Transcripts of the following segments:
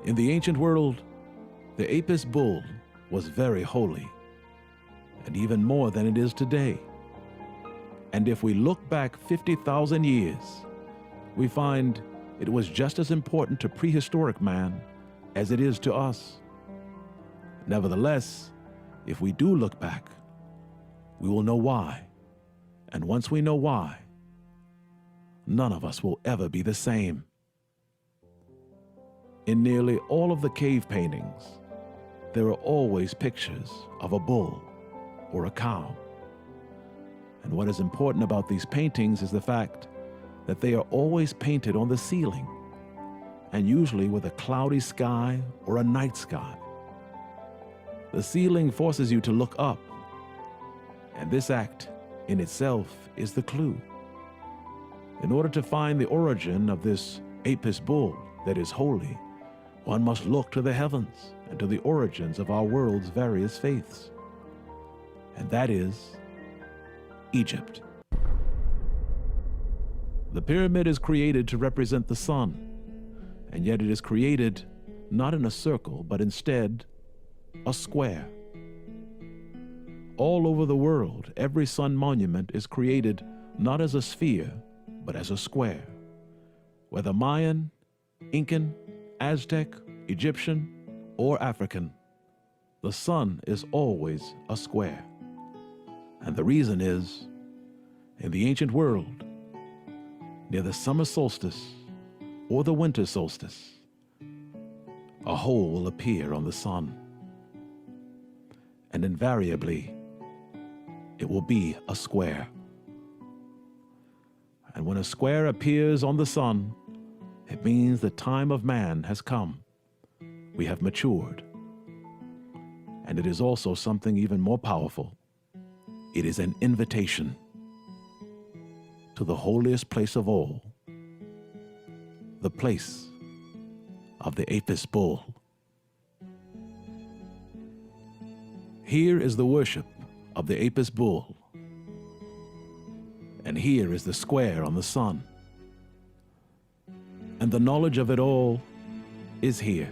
In the ancient world, the Apis bull was very holy, and even more than it is today. And if we look back 50,000 years, we find it was just as important to prehistoric man as it is to us. Nevertheless, if we do look back, we will know why. And once we know why, none of us will ever be the same. In nearly all of the cave paintings, there are always pictures of a bull or a cow. And what is important about these paintings is the fact that they are always painted on the ceiling, and usually with a cloudy sky or a night sky. The ceiling forces you to look up, and this act in itself is the clue. In order to find the origin of this Apis bull that is holy, one must look to the heavens and to the origins of our world's various faiths. And that is Egypt. The pyramid is created to represent the sun, and yet it is created not in a circle, but instead a square. All over the world, every sun monument is created not as a sphere, but as a square. Whether Mayan, Incan, Aztec, Egyptian, or African, the sun is always a square. And the reason is, in the ancient world, near the summer solstice or the winter solstice, a hole will appear on the sun. And invariably, it will be a square. And when a square appears on the sun, it means the time of man has come. We have matured. And it is also something even more powerful. It is an invitation to the holiest place of all, the place of the Apis bull. Here is the worship of the Apis bull, and here is the square on the sun. And the knowledge of it all is here.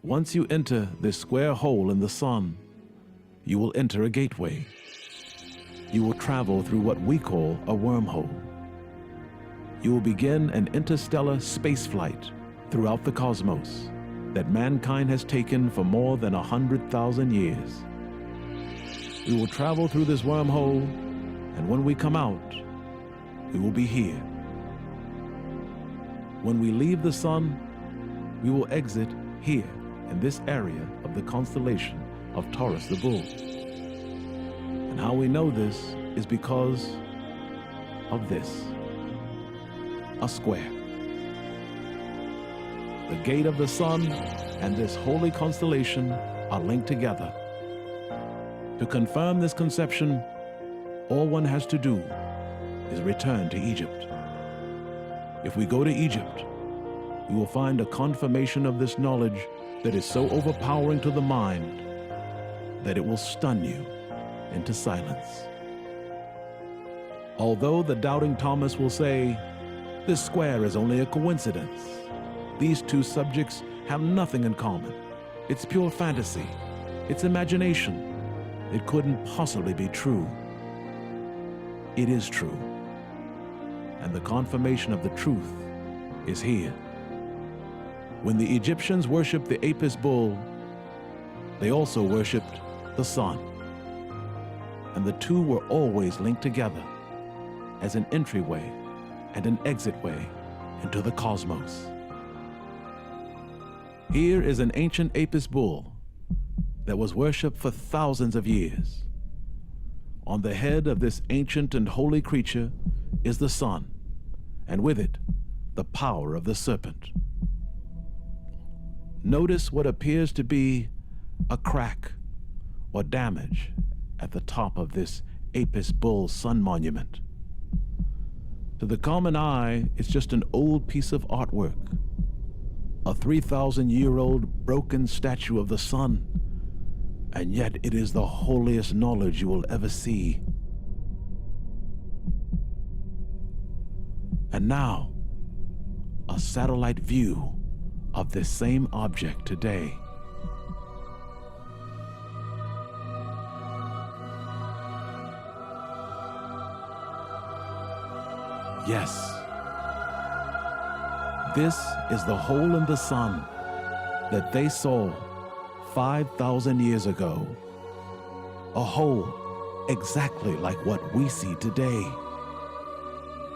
Once you enter this square hole in the sun, you will enter a gateway. You will travel through what we call a wormhole. You will begin an interstellar space flight throughout the cosmos that mankind has taken for more than 100,000 years. We will travel through this wormhole, and when we come out, we will be here. When we leave the sun, we will exit here in this area of the constellation of Taurus the Bull. And how we know this is because of this, a square. The gate of the sun and this holy constellation are linked together. To confirm this conception, all one has to do is return to Egypt. If we go to Egypt, we will find a confirmation of this knowledge that is so overpowering to the mind that it will stun you into silence. Although the doubting Thomas will say, this square is only a coincidence. These two subjects have nothing in common. It's pure fantasy. It's imagination. It couldn't possibly be true. It is true. And the confirmation of the truth is here. When the Egyptians worshipped the Apis bull, they also worshipped the sun. And the two were always linked together as an entryway and an exitway into the cosmos. Here is an ancient Apis bull that was worshipped for thousands of years. On the head of this ancient and holy creature is the sun, and with it, the power of the serpent. Notice what appears to be a crack or damage at the top of this Apis bull sun monument. To the common eye, it's just an old piece of artwork, a 3,000-year-old broken statue of the sun, and yet it is the holiest knowledge you will ever see. And now, a satellite view of this same object today. Yes, this is the hole in the sun that they saw 5,000 years ago. A hole exactly like what we see today.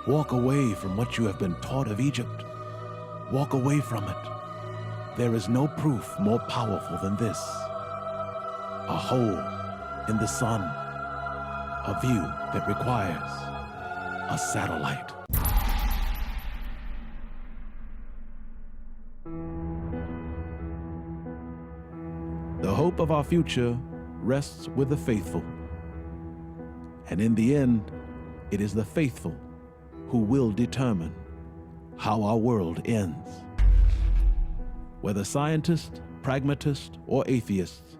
Walk away from what you have been taught of Egypt. Walk away from it. There is no proof more powerful than this. A hole in the sun. A view that requires a satellite. The hope of our future rests with the faithful. And in the end, it is the faithful who will determine how our world ends. Whether scientist, pragmatist, or atheist,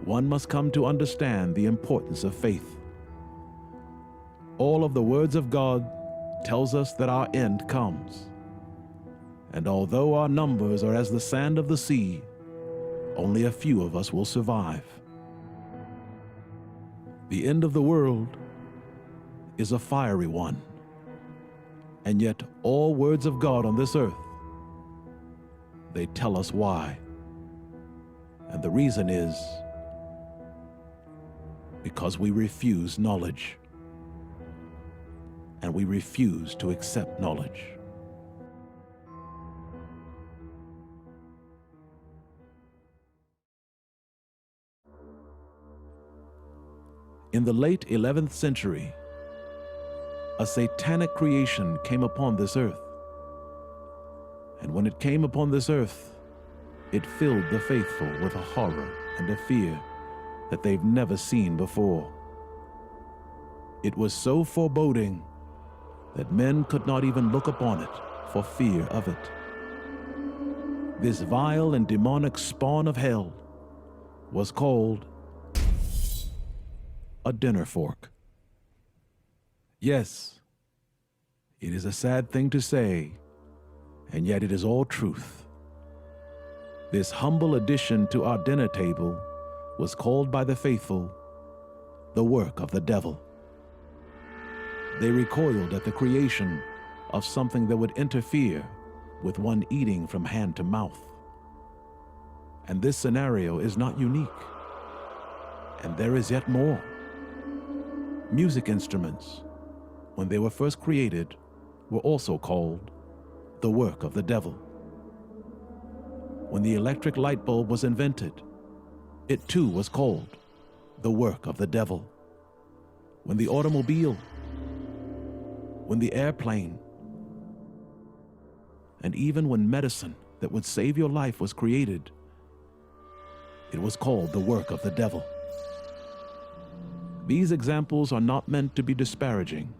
one must come to understand the importance of faith. All of the words of God tells us that our end comes. And although our numbers are as the sand of the sea, only a few of us will survive. The end of the world is a fiery one. And yet all words of God on this earth, they tell us why. And the reason is because we refuse knowledge. And we refuse to accept knowledge. In the late 11th century, a satanic creation came upon this earth. And when it came upon this earth, it filled the faithful with a horror and a fear that they've never seen before. It was so foreboding that men could not even look upon it for fear of it. This vile and demonic spawn of hell was called a dinner fork. Yes, it is a sad thing to say, and yet it is all truth. This humble addition to our dinner table was called by the faithful the work of the devil. They recoiled at the creation of something that would interfere with one eating from hand to mouth. And this scenario is not unique. And there is yet more. Music instruments, when they were first created, were also called the work of the devil. When the electric light bulb was invented, it too was called the work of the devil. When the automobile, when the airplane, and even when medicine that would save your life was created, it was called the work of the devil. These examples are not meant to be disparaging,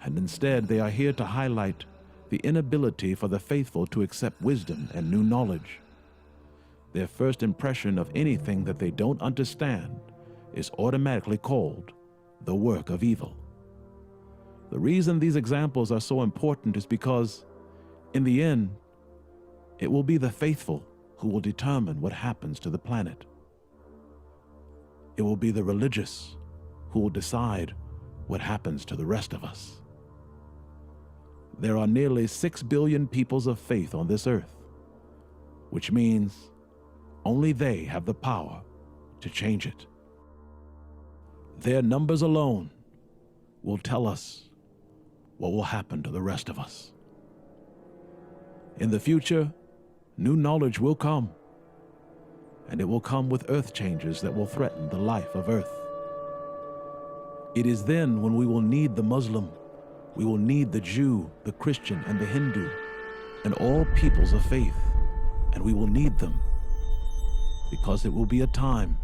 and instead they are here to highlight the inability for the faithful to accept wisdom and new knowledge. Their first impression of anything that they don't understand is automatically called the work of evil. The reason these examples are so important is because, in the end, it will be the faithful who will determine what happens to the planet. It will be the religious who will decide what happens to the rest of us. There are nearly 6 billion peoples of faith on this earth, which means only they have the power to change it. Their numbers alone will tell us what will happen to the rest of us. In the future, new knowledge will come, and it will come with earth changes that will threaten the life of earth. It is then when we will need the Muslim, we will need the Jew, the Christian, and the Hindu, and all peoples of faith, and we will need them, because it will be a time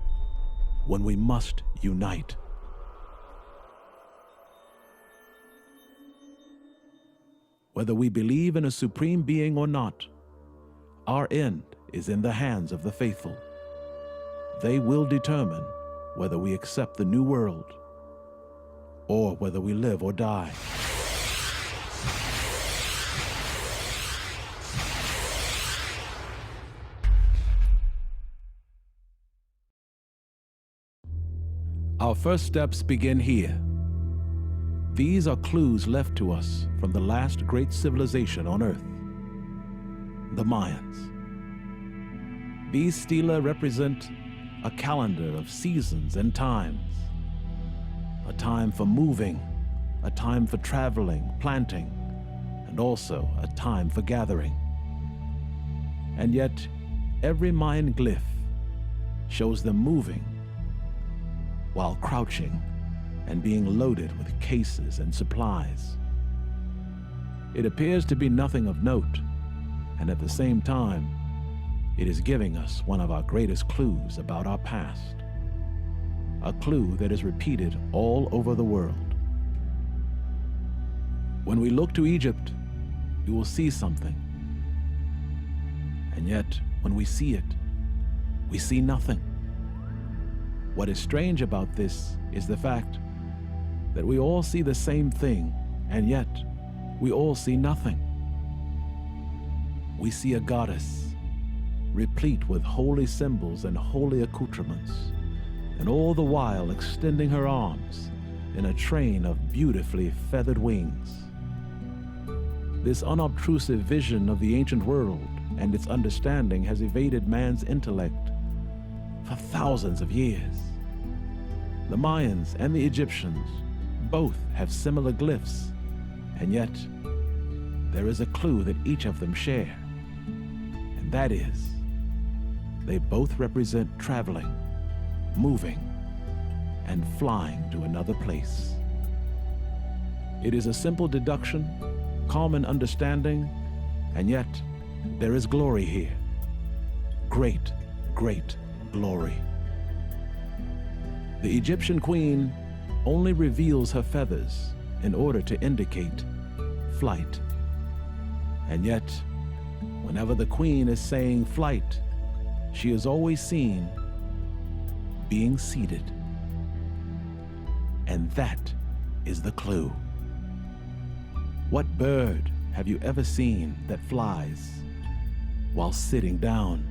when we must unite. Whether we believe in a supreme being or not, our end is in the hands of the faithful. They will determine whether we accept the new world or whether we live or die. Our first steps begin here. These are clues left to us from the last great civilization on Earth, the Mayans. These stela represent a calendar of seasons and times, a time for moving, a time for traveling, planting, and also a time for gathering. And yet, every Mayan glyph shows them moving while crouching and being loaded with cases and supplies. It appears to be nothing of note, and at the same time, it is giving us one of our greatest clues about our past, a clue that is repeated all over the world. When we look to Egypt, we will see something, and yet when we see it, we see nothing. What is strange about this is the fact that we all see the same thing, and yet we all see nothing. We see a goddess, replete with holy symbols and holy accoutrements, and all the while extending her arms in a train of beautifully feathered wings. This unobtrusive vision of the ancient world and its understanding has evaded man's intellect for thousands of years. The Mayans and the Egyptians both have similar glyphs, and yet there is a clue that each of them share, and that is they both represent traveling, moving, and flying to another place. It is a simple deduction, common understanding, and yet there is glory here. Great, great glory. The Egyptian queen only reveals her feathers in order to indicate flight. And yet, whenever the queen is saying flight, she is always seen being seated. And that is the clue. What bird have you ever seen that flies while sitting down?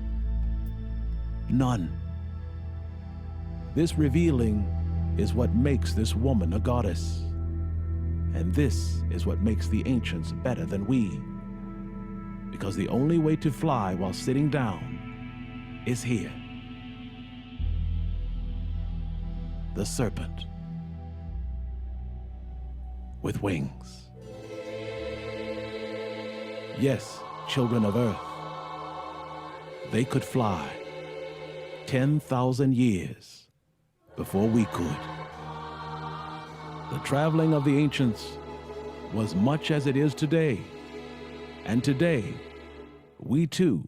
None. This revealing is what makes this woman a goddess. And this is what makes the ancients better than we. Because the only way to fly while sitting down is here. The serpent with wings. Yes, children of Earth, they could fly 10,000 years before we could. The traveling of the ancients was much as it is today, and today we too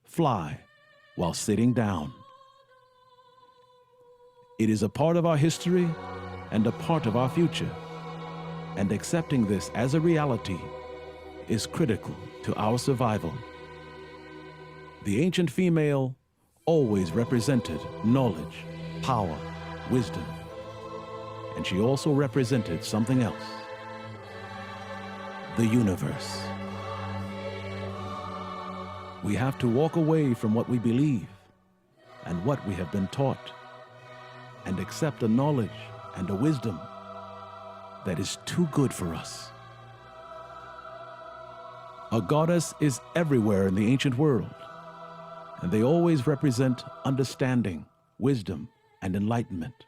fly while sitting down. It is a part of our history and a part of our future, and accepting this as a reality is critical to our survival. The ancient female always represented knowledge, power, wisdom, and she also represented something else: the universe. We have to walk away from what we believe and what we have been taught, and accept a knowledge and a wisdom that is too good for us. A goddess is everywhere in the ancient world, and they always represent understanding, wisdom, and enlightenment.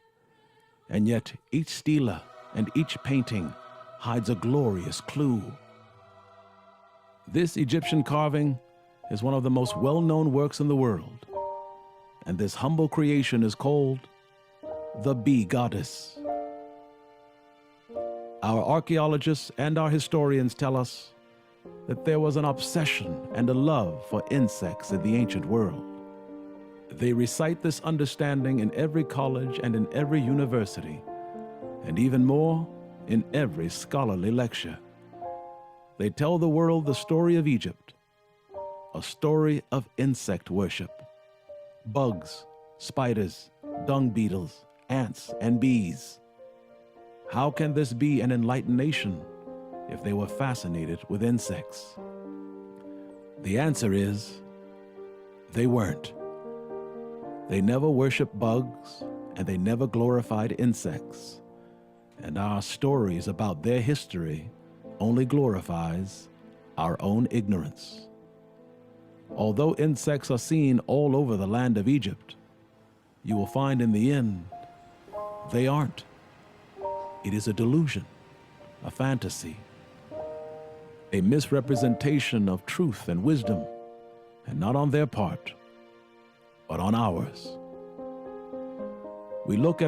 And yet each stela and each painting hides a glorious clue. This Egyptian carving is one of the most well-known works in the world, and this humble creation is called the Bee Goddess. Our archaeologists and our historians tell us that there was an obsession and a love for insects in the ancient world. They recite this understanding in every college and in every university, and even more, in every scholarly lecture. They tell the world the story of Egypt, a story of insect worship. Bugs, spiders, dung beetles, ants, and bees. How can this be an enlightened nation if they were fascinated with insects? The answer is, they weren't. They never worshiped bugs and they never glorified insects. And our stories about their history only glorifies our own ignorance. Although insects are seen all over the land of Egypt, you will find in the end, they aren't. It is a delusion, a fantasy, a misrepresentation of truth and wisdom, and not on their part, but on ours. We look at